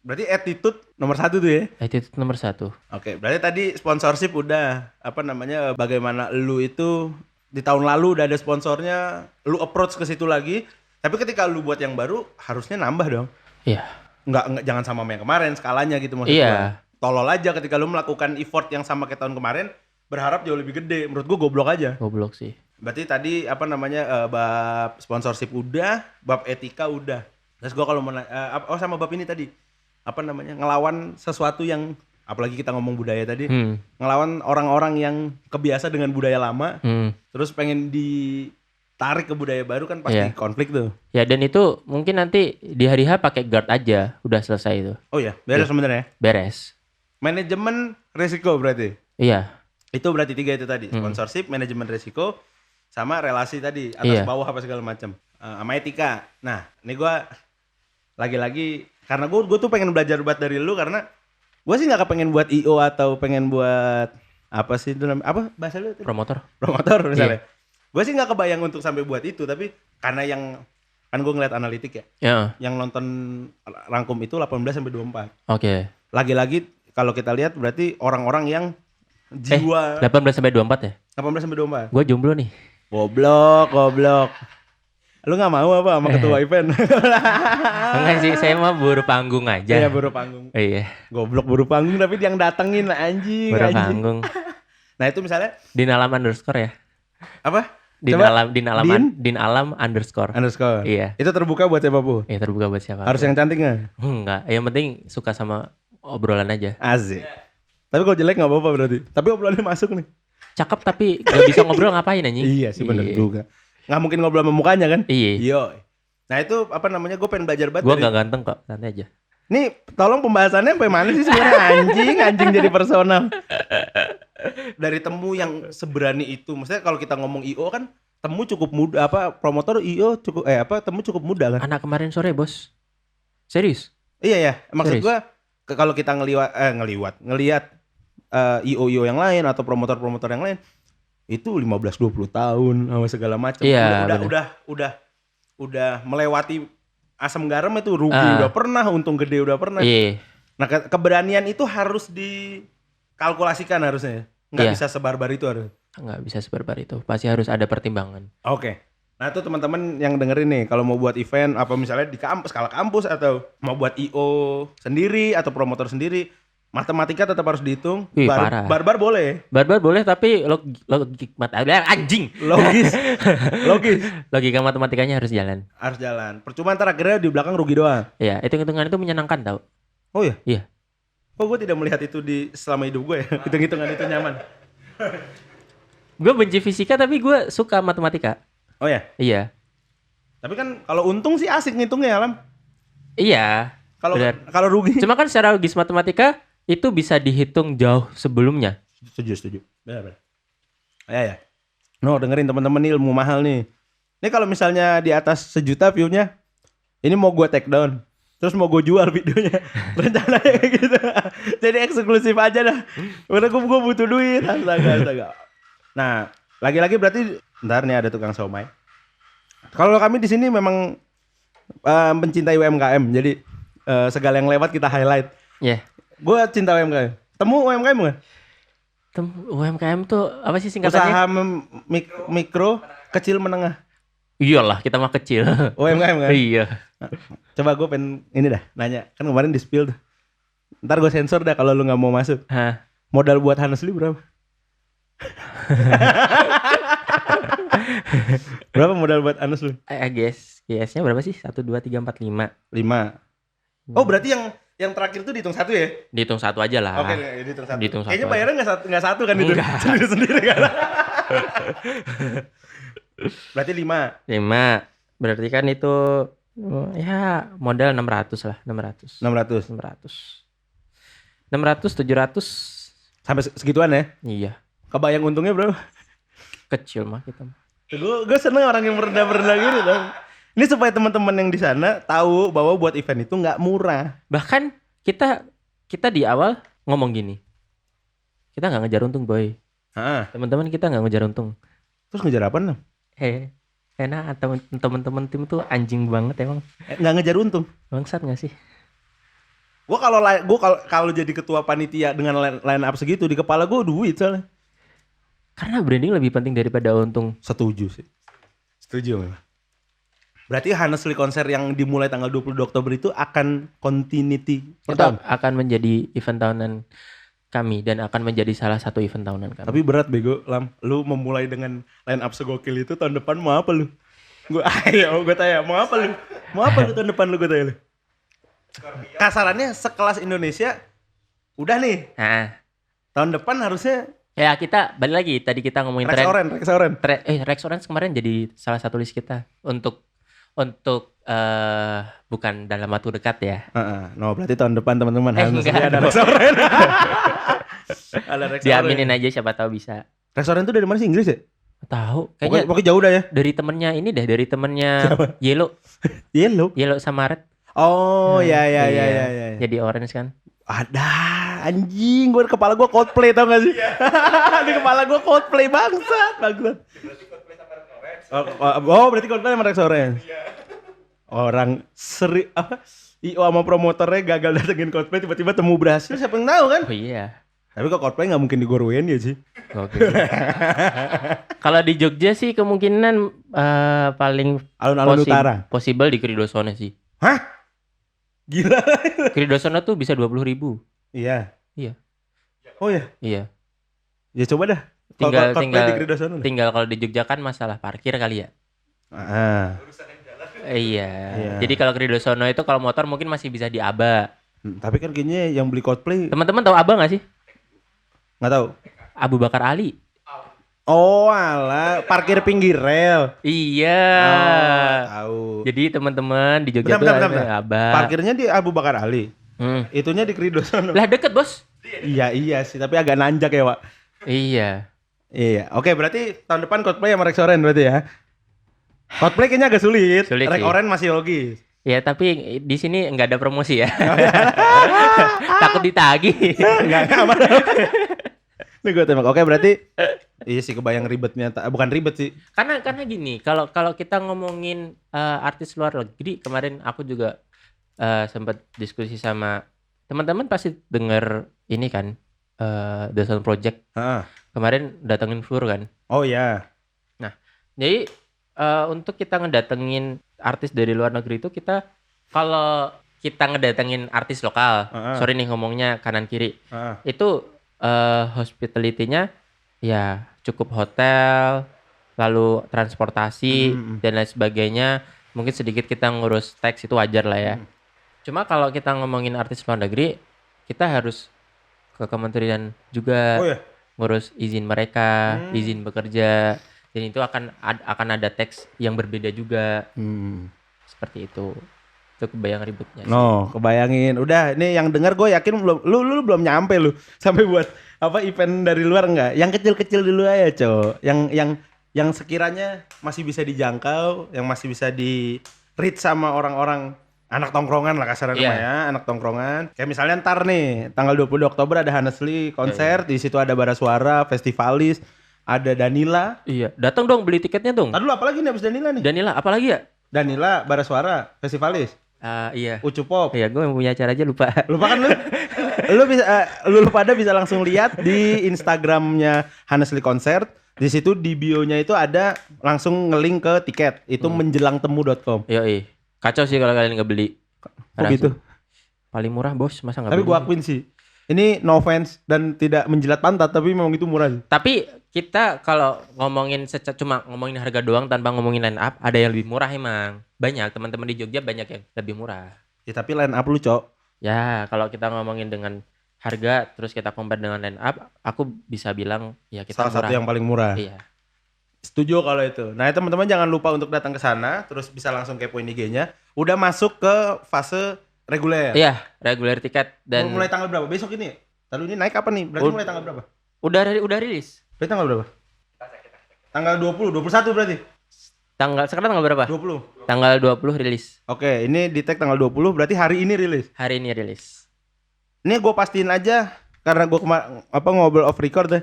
Berarti attitude nomor 1 tuh ya? Attitude nomor 1. Oke, berarti tadi sponsorship udah. Apa namanya, bagaimana lu itu di tahun lalu udah ada sponsornya, lu approach ke situ lagi. Tapi ketika lu buat yang baru, harusnya nambah dong. Iya. Enggak jangan sama yang kemarin skalanya gitu maksudnya. Tolol aja ketika lu melakukan effort yang sama kayak tahun kemarin, berharap jauh lebih gede. Menurut gua goblok aja. Goblok sih. Berarti tadi apa namanya, bab sponsorship udah, bab etika udah. Terus gua kalau mau sama bab ini tadi. Apa namanya? Ngelawan sesuatu yang, apalagi kita ngomong budaya tadi, ngelawan orang-orang yang kebiasa dengan budaya lama, terus pengen ditarik ke budaya baru kan pasti konflik tuh. Ya, dan itu mungkin nanti di hari H pakai guard aja, udah selesai itu. Oh ya, beres sebenarnya. Beres. Manajemen risiko berarti. Iya. Itu berarti 3 itu tadi, sponsorship, manajemen risiko, sama relasi tadi, atas bawah apa segala macam. Sama etika. Nah, ini gua lagi-lagi karena gue tuh pengen belajar buat dari lu, karena gue sih nggak kepengen buat IO atau pengen buat apa sih itu namanya, apa bahasa lu? Promotor misalnya. Gue sih nggak kebayang untuk sampai buat itu, tapi karena yang kan gue ngeliat analitik ya, yang nonton rangkum itu 18 sampai 24. Oke. Lagi-lagi kalau kita lihat berarti orang-orang yang jiwa 18 sampai 24 ya? 18 sampai 24. Gue jomblo nih. Goblok. Lu nggak mau apa sama ketua event? Enggak sih, saya mah buru panggung aja. Iya, buru panggung. Iya. Goblok buru panggung tapi yang datengin anjing. Buru panggung. Nah itu misalnya Dinalam underscore ya? Apa? Dinalam underscore. Iya. Itu terbuka buat siapapun? Iya, terbuka buat siapa? Harus yang cantik nggak? Enggak, yang penting suka sama obrolan aja. Asik. Tapi kalau jelek nggak apa-apa berarti. Tapi obrolannya masuk nih. Cakep tapi gak bisa ngobrol ngapain anjing? Iya sih, bener juga. Nggak mungkin ngobrol sama mukanya kan? Iya. Iya. Nah itu apa namanya? Gue pengen belajar banget. Gue nggak ganteng kok, santai aja. Nih, tolong pembahasannya sampai mana sih sebenarnya anjing jadi personal. Dari Temu yang seberani itu. Maksudnya kalau kita ngomong IO kan Temu cukup muda promotor IO cukup Temu cukup muda kan. Anak kemarin sore, Bos. Serius? Iya ya, maksud Serius? gua kalau kita ngelihat IO yang lain atau promotor-promotor yang lain itu 15-20 tahun sama segala macam. Iya, Udah melewati asam garam itu rugi Ah. udah pernah, untung gede udah pernah. Iya. Nah, keberanian itu harus dikalkulasikan harusnya. Nggak Iya. bisa sebarbar itu harus. Nggak bisa sebarbar itu. Pasti harus ada pertimbangan. Oke. Nah, itu teman-teman yang dengerin nih, kalau mau buat event apa misalnya di skala kampus atau mau buat IO sendiri atau promotor sendiri, matematika tetap harus dihitung. Wih, parah. Barbar boleh. Barbar boleh tapi anjing. Logis. Logika matematikanya harus jalan. Harus jalan. Percuma ntar akhirnya di belakang rugi doang. Iya, hitung-hitungan itu menyenangkan tau. Oh iya? Iya. Oh, gue tidak melihat itu selama hidup gue ya. Hitung-hitungan itu nyaman. Gue benci fisika tapi gue suka matematika. Oh ya? Iya. Tapi kan kalau untung sih asik ngitungnya, Alam. Iya. Kalau Benar. kalau rugi. Cuma kan secara logis matematika itu bisa dihitung jauh sebelumnya. Setuju. Benar. Ya. No, dengerin teman-teman nih, ilmu mahal nih. Ini kalau misalnya di atas 1 juta view-nya, ini mau gue take down. Terus mau gue jual videonya. Rencananya kayak gitu. Jadi eksklusif aja dah. Udah gue butuh duit. Astaga. Nah, lagi-lagi berarti ntar nih ada tukang somai. Kalau kami di sini memang mencintai UMKM. Jadi segala yang lewat kita highlight. Iya. Gue cinta UMKM. Temu UMKM nggak? UMKM tuh apa sih singkatannya? Usaha mikro, kecil, menengah. Iyalah, kita mah kecil. UMKM kan? Iya. Coba gue pengen ini dah nanya. Kan kemarin di spill tuh. Ntar gue sensor dah kalau lu gak mau masuk. Hah. Modal buat Hanesli berapa? Berapa modal buat Hanesli? GS-nya berapa sih? 1, 2, 3, 4, 5. 5. Oh berarti yang terakhir tuh dihitung 1 ya? Dihitung 1 aja lah. Oke, dihitung 1. Dihitung satu Kayaknya aja. bayarnya nggak satu kan itu? Enggak. Sendiri kan? Berarti 5. 5. Berarti kan itu ya modal 600 lah, 600. 700. Sampai segituan ya? Iya. Kebayang untungnya berapa? Kecil mah kita. Gue seneng orang yang merendah-merendah gitu dong. Ini supaya teman-teman yang di sana tahu bahwa buat event itu nggak murah. Bahkan kita di awal ngomong gini. Kita nggak ngejar untung, boy. Teman-teman kita nggak ngejar untung. Terus ngejar apa nih? Enak atau teman-teman tim tuh anjing banget emang. Nggak ngejar untung. Bangsat nggak sih? Gue kalau jadi ketua panitia dengan line up segitu di kepala gue duit soalnya. Karena branding lebih penting daripada untung. Setuju sih. Setuju memang. Berarti Hanesli konser yang dimulai tanggal 22 Oktober itu akan continuity Itu pertama. akan menjadi event tahunan kami dan akan menjadi salah satu event tahunan kami. Tapi berat bego, Lam. Lu memulai dengan line up segokil itu tahun depan mau apa lu? Gue tanya, mau apa lu? Mau apa lu tahun depan lu gue tanya lu? Kasarannya sekelas Indonesia udah nih. Nah, Tahun depan harusnya ya kita balik lagi tadi kita ngomongin Rex Orange. Rex Orange kemarin jadi salah satu list kita untuk bukan dalam waktu dekat ya. No, berarti tahun depan teman-teman Hanesli enggak ada dong. Rex Orange. Ada Rex Orange. Diaminin aja siapa tahu bisa. Rex Orange itu dari mana sih, Inggris ya? Tahu kayaknya Pokoknya jauh dah ya. dari temennya ini deh, dari temennya Yellow Yellow. sama Red. Oh, ya. Iya. Jadi orange kan. Ada anjing, gue kepala gue Coldplay tau gak sih? Di kepala gue Coldplay bangsat. Oh, berarti Coldplay sama Rex Orange. Orang IO sama promotornya gagal datengin Coldplay, tiba-tiba temu berhasil, siapa yang tahu kan? Oh iya. Tapi kok Coldplay nggak mungkin digorwein ya sih. Oke. Kalau di Jogja sih kemungkinan paling Alun-alun utara. possible di Kridosone sih. Hah? Gila. Kridosone tuh bisa 20.000. Iya. Iya. Oh ya. Iya. Ya coba dah. Tinggal di Kridosone. Tinggal kalau di Jogja kan masalah parkir kali ya. Iya. Jadi kalau Kridosone itu kalau motor mungkin masih bisa di Aba. Tapi kan kayaknya yang beli Coldplay Teman-teman tahu Aba nggak sih? nggak tahu. Abu Bakar Ali. Oh alah, parkir pinggir rel. Iya. Oh, tahu. Jadi teman-teman di Jogja tuh Bentar. ada abah. Parkirnya di Abu Bakar Ali. Itunya di Krido sono. Lah deket bos. Iya sih, tapi agak nanjak ya, Wak. Iya. Iya. Oke, berarti tahun depan cosplay sama Rex Oren berarti ya. Cosplay kayaknya agak sulit. Sulit Rex sih. Oren masih logis. Ya tapi di sini nggak ada promosi ya. Takut ditagih. Enggak aman. Ini gue tembak. Oke, berarti iya sih kebayang ribetnya. Bukan ribet sih. Karena gini, kalau kita ngomongin artis luar negeri, kemarin aku juga sempat diskusi sama teman-teman, pasti denger ini kan, The Sound Project. Heeh. Kemarin datengin Fur kan. Oh iya. Jadi untuk kita ngedatengin artis dari luar negeri itu, kita kalau kita ngedatengin artis lokal, sorry nih ngomongnya kanan kiri, itu hospitality-nya ya cukup hotel, lalu transportasi dan lain sebagainya. Mungkin sedikit kita ngurus teks, itu wajar lah ya. Cuma kalau kita ngomongin artis luar negeri, kita harus ke kementerian juga. Oh iya. Ngurus izin mereka, izin bekerja, dan itu akan ada teks yang berbeda juga. Seperti itu kebayang ribetnya sih. No, kebayangin. Udah, ini yang denger gue yakin lu belum nyampe lu sampai buat apa event dari luar enggak? Yang kecil-kecil dulu aja, Cok. Yang sekiranya masih bisa dijangkau, yang masih bisa di reach sama orang-orang anak tongkrongan lah kasarnya ya, anak tongkrongan. Kayak misalnya ntar nih, tanggal 20 Oktober ada Honestly konser, di situ ada Bara Suara, Festivalis, ada Danila. Iya, datang dong, beli tiketnya dong. Tadi lu apa lagi nih abis Danila nih? Danila, apa lagi ya? Danila, Bara Suara, Festivalis, Iya. Ucu Pop. Iya, gue punya acara aja lupa. Lupa kan lu? Lu bisa lu pada bisa langsung lihat di Instagramnya Honestly Concert. Di situ di bio-nya itu ada langsung ngelink ke tiket. Itu menjelangtemu.com. Yoi. Kacau sih kalau kalian nggak beli. Oh gitu. Paling murah bos, masa nggak Tapi beli? gua akuin sih. Ini no offense dan tidak menjilat pantat, tapi memang itu murah sih. Tapi kita kalau ngomongin cuma ngomongin harga doang tanpa ngomongin line up, ada yang lebih murah emang. Banyak teman-teman di Jogja banyak yang lebih murah. Ya tapi line up lu, Cok. Ya, kalau kita ngomongin dengan harga terus kita compare dengan line up, aku bisa bilang ya kita Salah murah. satu yang paling murah. Iya. Setuju kalau itu. Nah, teman-teman jangan lupa untuk datang ke sana, terus bisa langsung kepoin IG-nya. Udah masuk ke fase reguler. Iya, regular tiket dan Mulai tanggal berapa? Besok ini? Lalu ini naik kapan nih? Berarti mulai tanggal berapa? udah rilis. Berarti tanggal berapa? Tanggal 20, 21 berarti? Sekarang tanggal berapa? 20. Tanggal 20 rilis. Oke, ini di tag tanggal 20, berarti hari ini rilis. Hari ini rilis. Ini gue pastiin aja, karena gue ngobrol off record deh.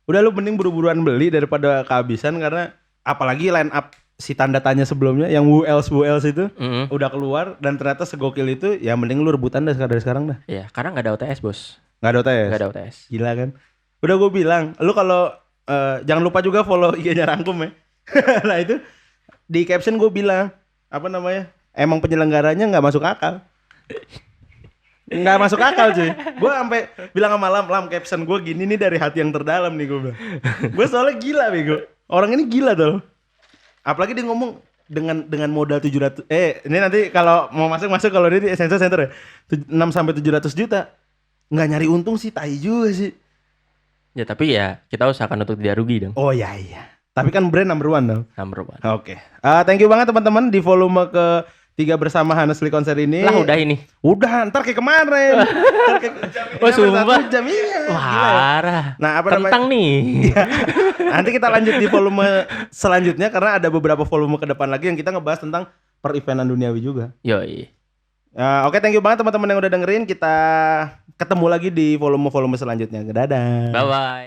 Udah lu mending buru-buruan beli daripada kehabisan, karena apalagi line up si tanda tanya sebelumnya yang Who Else itu udah keluar dan ternyata segokil itu, ya mending lu rebutan dah dari sekarang dah. Iya, karena nggak ada OTS bos. Nggak ada OTS? Nggak ada OTS. Gila kan? Udah gue bilang, lu kalau jangan lupa juga follow IG-nya Rangkum ya. Nah itu di caption gue bilang apa namanya? Emang penyelenggaranya nggak masuk akal. Nggak masuk akal cuy. Gue sampai bilang sama Lam caption gue gini nih dari hati yang terdalam nih gue bilang. Gue soalnya gila bego. Orang ini gila tuh. Apalagi dia ngomong dengan modal 700 ini nanti kalau mau masuk kalau dia di Essential Center ya 6 sampai 700 juta. Nggak nyari untung sih, tai juga sih. Ya tapi ya kita usahakan untuk tidak rugi dong. Oh iya. Tapi kan brand number one dong. Number one. Oke. Thank you banget teman-teman di volume ke-3 bersama Honestly Konser ini. Lah udah ini. Udah, ntar kayak kemarin. Oh sumpah. Jam iya. Parah. Nah, apa Tentang namanya? nih. Iya. Nanti kita lanjut di volume selanjutnya karena ada beberapa volume ke depan lagi yang kita ngebahas tentang per-eventan duniawi juga. Yoi. Oke, thank you banget teman-teman yang udah dengerin. Kita ketemu lagi di volume-volume selanjutnya. Dadah. Bye bye.